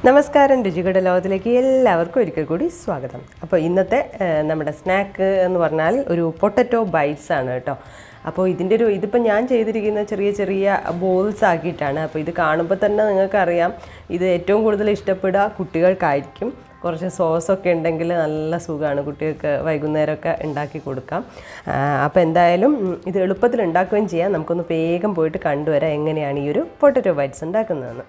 നമസ്കാരം രുചികളുടെ ലോകത്തിലേക്ക് എല്ലാവർക്കും ഒരിക്കൽ കൂടി സ്വാഗതം. അപ്പോൾ ഇന്നത്തെ നമ്മുടെ സ്നാക്ക് എന്ന് പറഞ്ഞാൽ ഒരു പൊട്ടറ്റോ ബൈറ്റ്സ് ആണ് കേട്ടോ. അപ്പോൾ ഇതിപ്പോൾ ഞാൻ ചെയ്തിരിക്കുന്ന ചെറിയ ചെറിയ ബോൾസ് ആക്കിയിട്ടാണ്. അപ്പോൾ ഇത് കാണുമ്പോൾ തന്നെ നിങ്ങൾക്കറിയാം ഇത് ഏറ്റവും കൂടുതൽ ഇഷ്ടപ്പെടുക കുട്ടികൾക്കായിരിക്കും. കുറച്ച് സോസൊക്കെ ഉണ്ടെങ്കിൽ നല്ല സുഖമാണ്, കുട്ടികൾക്ക് വൈകുന്നേരമൊക്കെ ഉണ്ടാക്കി കൊടുക്കാം. അപ്പോൾ എന്തായാലും ഇത് എളുപ്പത്തിൽ ഉണ്ടാക്കുകയും ചെയ്യാം. നമുക്കൊന്ന് വേഗം പോയിട്ട് കണ്ടുവരാം എങ്ങനെയാണ് ഈ ഒരു പൊട്ടറ്റോ ബൈറ്റ്സ് ഉണ്ടാക്കുന്നതെന്ന്.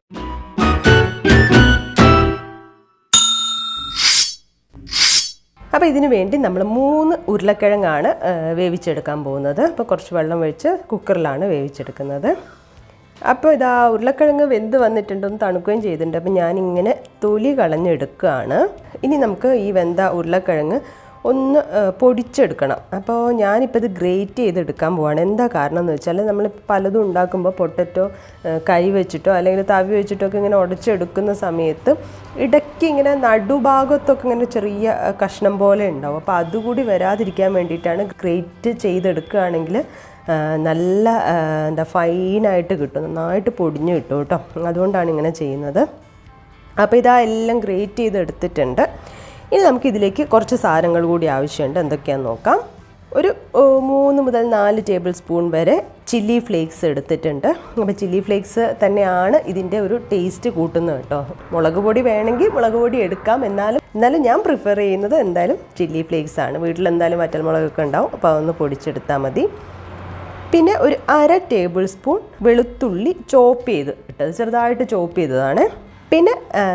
അപ്പോൾ ഇതിനു വേണ്ടി നമ്മൾ 3 ഉരുളക്കിഴങ്ങാണ് വേവിച്ചെടുക്കാൻ പോകുന്നത്. അപ്പോൾ കുറച്ച് വെള്ളം ഒഴിച്ച് കുക്കറിലാണ് വേവിച്ചെടുക്കുന്നത്. അപ്പോൾ ഇതാ ഉരുളക്കിഴങ്ങ് വെന്ത് വന്നിട്ടുണ്ടെന്ന് തണുക്കുകയും ചെയ്തിട്ടുണ്ട്. അപ്പോൾ ഞാനിങ്ങനെ തൊലി കളഞ്ഞെടുക്കുകയാണ്. ഇനി നമുക്ക് ഈ വെന്ത ഉരുളക്കിഴങ്ങ് ഒന്ന് പൊടിച്ചെടുക്കണം. അപ്പോൾ ഞാനിപ്പോൾ ഇത് ഗ്രേറ്റ് ചെയ്തെടുക്കാൻ പോവാണ്. എന്താ കാരണം എന്ന് വെച്ചാൽ നമ്മൾ പലതും ഉണ്ടാക്കുമ്പോൾ പൊട്ടറ്റോ കൈ വെച്ചിട്ടോ അല്ലെങ്കിൽ തവി വെച്ചിട്ടോ ഒക്കെ ഇങ്ങനെ ഉടച്ചെടുക്കുന്ന സമയത്ത് ഇടയ്ക്ക് ഇങ്ങനെ നടുഭാഗത്തൊക്കെ ഇങ്ങനെ ചെറിയ കഷ്ണം പോലെ ഉണ്ടാവും. അപ്പോൾ അതുകൂടി വരാതിരിക്കാൻ വേണ്ടിയിട്ടാണ് ഗ്രേറ്റ് ചെയ്തെടുക്കുകയാണെങ്കിൽ നല്ല ഫൈനായിട്ട് കിട്ടും, നന്നായിട്ട് പൊടിഞ്ഞ് കിട്ടും കേട്ടോ. അതുകൊണ്ടാണ് ഇങ്ങനെ ചെയ്യുന്നത്. അപ്പോൾ ഇതാ എല്ലാം ഗ്രേറ്റ് ചെയ്തെടുത്തിട്ടുണ്ട്. ഇനി നമുക്കിതിലേക്ക് കുറച്ച് സാധനങ്ങൾ കൂടി ആവശ്യമുണ്ട്. എന്തൊക്കെയാണെന്ന് നോക്കാം. ഒരു 3 മുതൽ 4 ടേബിൾ സ്പൂൺ വരെ ചില്ലി ഫ്ലേക്സ് എടുത്തിട്ടുണ്ട്. അപ്പോൾ ചില്ലി ഫ്ലേക്സ് തന്നെയാണ് ഇതിൻ്റെ ഒരു ടേസ്റ്റ് കൂട്ടുന്നത് കേട്ടോ. മുളക് പൊടി വേണമെങ്കിൽ മുളക് പൊടി എടുക്കാം, എന്നാലും ഞാൻ പ്രിഫർ ചെയ്യുന്നത് എന്തായാലും ചില്ലി ഫ്ലേക്സ് ആണ്. വീട്ടിലെന്തായാലും വറ്റൽമുളകൊക്കെ ഉണ്ടാവും, അപ്പോൾ അതൊന്ന് പൊടിച്ചെടുത്താൽ മതി. പിന്നെ ഒരു 1/2 ടേബിൾ സ്പൂൺ വെളുത്തുള്ളി ചോപ്പ് ചെയ്ത് ഇട്ടത്, ചെറുതായിട്ട് ചോപ്പ് ചെയ്തതാണ്. പിന്നെ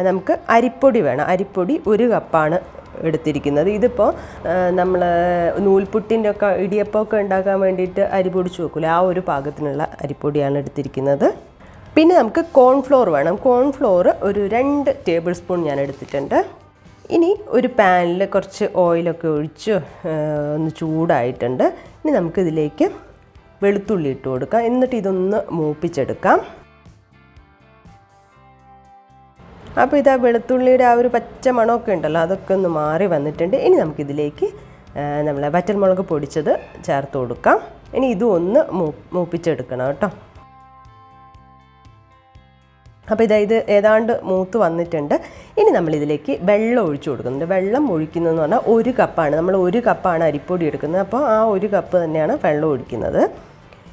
നമുക്ക് അരിപ്പൊടി വേണം. അരിപ്പൊടി 1 കപ്പാണ് എടുത്തിരിക്കുന്നത്. ഇതിപ്പോൾ നമ്മൾ നൂൽപുട്ടിൻ്റെ ഒക്കെ ഇടിയപ്പമൊക്കെ ഉണ്ടാക്കാൻ വേണ്ടിയിട്ട് അരി പൊടിച്ച് വെക്കില്ല, ആ ഒരു പാകത്തിനുള്ള അരിപ്പൊടിയാണ് എടുത്തിരിക്കുന്നത്. പിന്നെ നമുക്ക് കോൺഫ്ലോർ വേണം. കോൺഫ്ലോർ ഒരു 2 ടേബിൾ സ്പൂൺ ഞാൻ എടുത്തിട്ടുണ്ട്. ഇനി ഒരു പാനിൽ കുറച്ച് ഓയിലൊക്കെ ഒഴിച്ച് ഒന്ന് ചൂടായിട്ടുണ്ട്. ഇനി നമുക്കിതിലേക്ക് വെളുത്തുള്ളി ഇട്ട് കൊടുക്കാം. എന്നിട്ട് ഇതൊന്ന് മൂപ്പിച്ചെടുക്കാം. അപ്പോൾ ഇതാ വെളുത്തുള്ളിയുടെ ആ ഒരു പച്ച മണമൊക്കെ ഉണ്ടല്ലോ, അതൊക്കെ ഒന്ന് മാറി വന്നിട്ടുണ്ട്. ഇനി നമുക്കിതിലേക്ക് നമ്മളെ വറ്റൽമുളക് പൊടിച്ചത് ചേർത്ത് കൊടുക്കാം. ഇനി ഇതും ഒന്ന് മൂപ്പിച്ചെടുക്കണം കേട്ടോ. അപ്പോൾ ഇത് ഏതാണ്ട് മൂത്ത് വന്നിട്ടുണ്ട്. ഇനി നമ്മളിതിലേക്ക് വെള്ളം ഒഴിച്ചു കൊടുക്കുന്നുണ്ട്. വെള്ളം ഒഴിക്കുന്നതെന്ന് പറഞ്ഞാൽ 1 കപ്പാണ്. നമ്മൾ 1 കപ്പാണ് അരിപ്പൊടി എടുക്കുന്നത്, അപ്പോൾ ആ 1 കപ്പ് തന്നെയാണ് വെള്ളം ഒഴിക്കുന്നത്.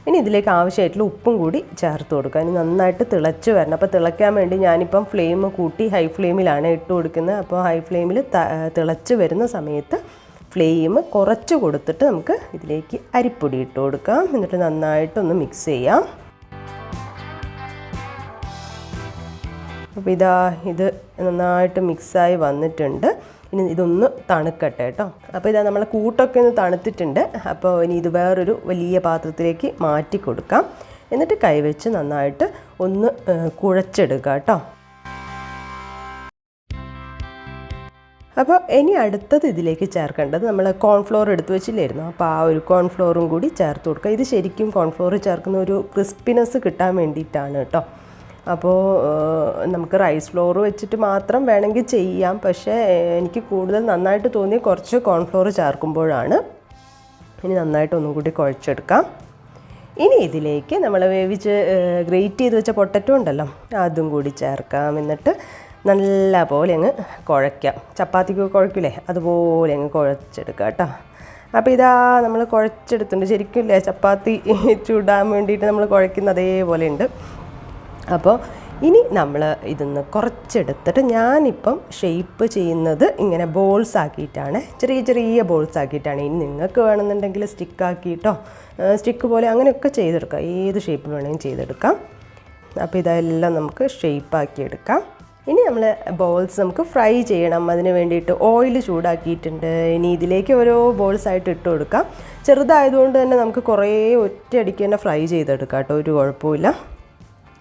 ഇനി ഇതിലേക്ക് ആവശ്യമായിട്ടുള്ള ഉപ്പും കൂടി ചേർത്ത് കൊടുക്കുക. ഇനി നന്നായിട്ട് തിളച്ച് വരണം. അപ്പോൾ തിളയ്ക്കാൻ വേണ്ടി ഞാനിപ്പം ഫ്ലെയിം കൂട്ടി ഹൈ ഫ്ലെയിമിലാണ് ഇട്ട് കൊടുക്കുന്നത്. അപ്പോൾ ഹൈ ഫ്ലെയിമിൽ തിളച്ച് വരുന്ന സമയത്ത് ഫ്ലെയിം കുറച്ച് കൊടുത്തിട്ട് നമുക്ക് ഇതിലേക്ക് അരിപ്പൊടി ഇട്ട് കൊടുക്കാം. എന്നിട്ട് നന്നായിട്ടൊന്ന് മിക്സ് ചെയ്യാം. അപ്പോൾ ഇത് നന്നായിട്ട് മിക്സായി വന്നിട്ടുണ്ട്. ഇനി ഇതൊന്ന് തണുക്കട്ടെ കേട്ടോ. അപ്പോൾ ഇതാ നമ്മളെ കൂട്ടൊക്കെ ഒന്ന് തണുത്തിട്ടുണ്ട്. അപ്പോൾ ഇനി ഇത് വേറൊരു വലിയ പാത്രത്തിലേക്ക് മാറ്റി കൊടുക്കാം. എന്നിട്ട് കൈവച്ച് നന്നായിട്ട് ഒന്ന് കുഴച്ചെടുക്കുക കേട്ടോ. അപ്പോൾ ഇനി അടുത്തത് ഇതിലേക്ക് ചേർക്കേണ്ടത് നമ്മൾ കോൺഫ്ലോർ എടുത്ത് വെച്ചില്ലായിരുന്നു, അപ്പോൾ ആ ഒരു കോൺഫ്ലോറും കൂടി ചേർത്ത് കൊടുക്കുക. ഇത് ശരിക്കും കോൺഫ്ലോർ ചേർക്കുന്ന ഒരു ക്രിസ്പിനെസ് കിട്ടാൻ വേണ്ടിയിട്ടാണ് കേട്ടോ. അപ്പോൾ നമുക്ക് റൈസ് ഫ്ലോർ വെച്ചിട്ട് മാത്രം വേണമെങ്കിൽ ചെയ്യാം, പക്ഷേ എനിക്ക് കൂടുതൽ നന്നായിട്ട് തോന്നി കുറച്ച് കോൺഫ്ലോർ ചേർക്കുമ്പോഴാണ്. ഇനി നന്നായിട്ട് ഒന്നും കൂടി കുഴച്ചെടുക്കാം. ഇനി ഇതിലേക്ക് നമ്മൾ ഗ്രേറ്റ് ചെയ്ത് വെച്ച പൊട്ടറ്റോ ഉണ്ടല്ലോ, അതും കൂടി ചേർക്കാം. എന്നിട്ട് നല്ല പോലെ അങ്ങ് കുഴയ്ക്കാം. ചപ്പാത്തിക്ക് കുഴക്കില്ലേ, അതുപോലെ അങ്ങ് കുഴച്ചെടുക്കാം കേട്ടോ. അപ്പോൾ ഇതാ നമ്മൾ കുഴച്ചെടുത്തിട്ടുണ്ട്. ശരിക്കും ഇല്ലേ ചപ്പാത്തി ചൂടാൻ വേണ്ടിയിട്ട് നമ്മൾ കുഴക്കുന്ന അതേപോലെ ഉണ്ട്. അപ്പോൾ ഇനി നമ്മൾ ഇതൊന്ന് കുറച്ചെടുത്തിട്ട് ഞാനിപ്പം ഷേപ്പ് ചെയ്യുന്നത് ഇങ്ങനെ ബോൾസ് ആക്കിയിട്ടാണ്, ചെറിയ ചെറിയ ബോൾസ് ആക്കിയിട്ടാണ്. ഇനി നിങ്ങൾക്ക് വേണമെന്നുണ്ടെങ്കിൽ സ്റ്റിക്കാക്കിയിട്ടോ സ്റ്റിക്ക് പോലെ അങ്ങനെയൊക്കെ ചെയ്തെടുക്കാം, ഏത് ഷേപ്പിൽ വേണമെങ്കിലും ചെയ്തെടുക്കാം. അപ്പോൾ ഇതെല്ലാം നമുക്ക് ഷേപ്പാക്കിയെടുക്കാം. ഇനി നമ്മൾ ബോൾസ് നമുക്ക് ഫ്രൈ ചെയ്യണം. അതിന് വേണ്ടിയിട്ട് ഓയിൽ ചൂടാക്കിയിട്ടുണ്ട്. ഇനി ഇതിലേക്ക് ഓരോ ബോൾസായിട്ട് ഇട്ട് കൊടുക്കാം. ചെറുതായതുകൊണ്ട് തന്നെ നമുക്ക് കുറേ ഒറ്റയടിക്ക് തന്നെ ഫ്രൈ ചെയ്തെടുക്കാം കേട്ടോ, ഒരു കുഴപ്പമില്ല.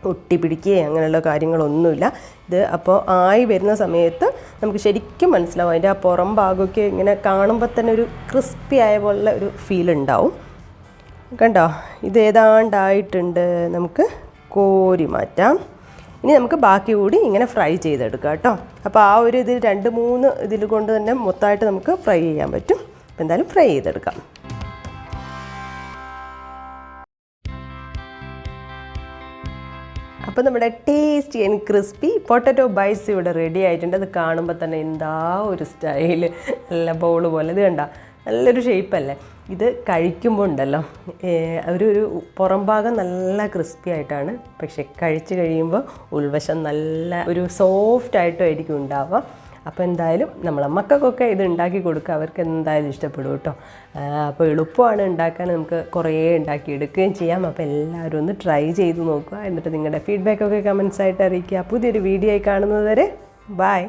ഒട്ടി പിടിക്കുകയോ അങ്ങനെയുള്ള കാര്യങ്ങളൊന്നുമില്ല. ഇത് അപ്പോൾ ആയി വരുന്ന സമയത്ത് നമുക്ക് ശരിക്കും മനസ്സിലാവും. അതിൻ്റെ ആ പുറം ഭാഗമൊക്കെ ഇങ്ങനെ കാണുമ്പോൾ തന്നെ ഒരു ക്രിസ്പി ആയ പോലെ ഒരു ഫീൽ ഉണ്ടാവും. കണ്ടോ, ഇത് ഏതാണ്ടായിട്ടുണ്ട്. നമുക്ക് കോരി മാറ്റാം. ഇനി നമുക്ക് ബാക്കി കൂടി ഇങ്ങനെ ഫ്രൈ ചെയ്തെടുക്കാം കേട്ടോ. അപ്പോൾ ആ ഒരു 2-3 ഇതിൽ കൊണ്ട് തന്നെ മൊത്തമായിട്ട് നമുക്ക് ഫ്രൈ ചെയ്യാൻ പറ്റും. അപ്പോൾ എന്തായാലും ഫ്രൈ ചെയ്തെടുക്കാം. അപ്പോൾ നമ്മുടെ tasty and crispy potato bites ഇവിടെ റെഡി ആയിട്ടുണ്ട്. അത് കാണുമ്പോൾ തന്നെ എന്താ ഒരു സ്റ്റൈല്, നല്ല ബോൾ പോലെ. ഇത് കണ്ട നല്ലൊരു ഷേപ്പല്ലേ. ഇത് കഴിക്കുമ്പോൾ ഉണ്ടല്ലോ ഒരു പുറം ഭാഗം നല്ല ക്രിസ്പി ആയിട്ടാണ്, പക്ഷെ കഴിച്ച് കഴിയുമ്പോൾ ഉൾവശം നല്ല ഒരു സോഫ്റ്റ് ആയിട്ടുമായിരിക്കും ഉണ്ടാവുക. അപ്പോൾ എന്തായാലും നമ്മളെ മക്കൾക്കൊക്കെ ഇത് ഉണ്ടാക്കി കൊടുക്കുക, അവർക്ക് എന്തായാലും ഇഷ്ടപ്പെടും കേട്ടോ. അപ്പോൾ എളുപ്പമാണ് ഉണ്ടാക്കാൻ, നമുക്ക് കുറേ ഉണ്ടാക്കിയെടുക്കുകയും ചെയ്യാം. അപ്പോൾ എല്ലാവരും ഒന്ന് ട്രൈ ചെയ്ത് നോക്കുക, എന്നിട്ട് നിങ്ങളുടെ ഫീഡ്ബാക്കൊക്കെ കമൻസ് ആയിട്ട് അറിയിക്കുക. പുതിയൊരു വീഡിയോ ആയി കാണുന്നത് വരെ ബൈ.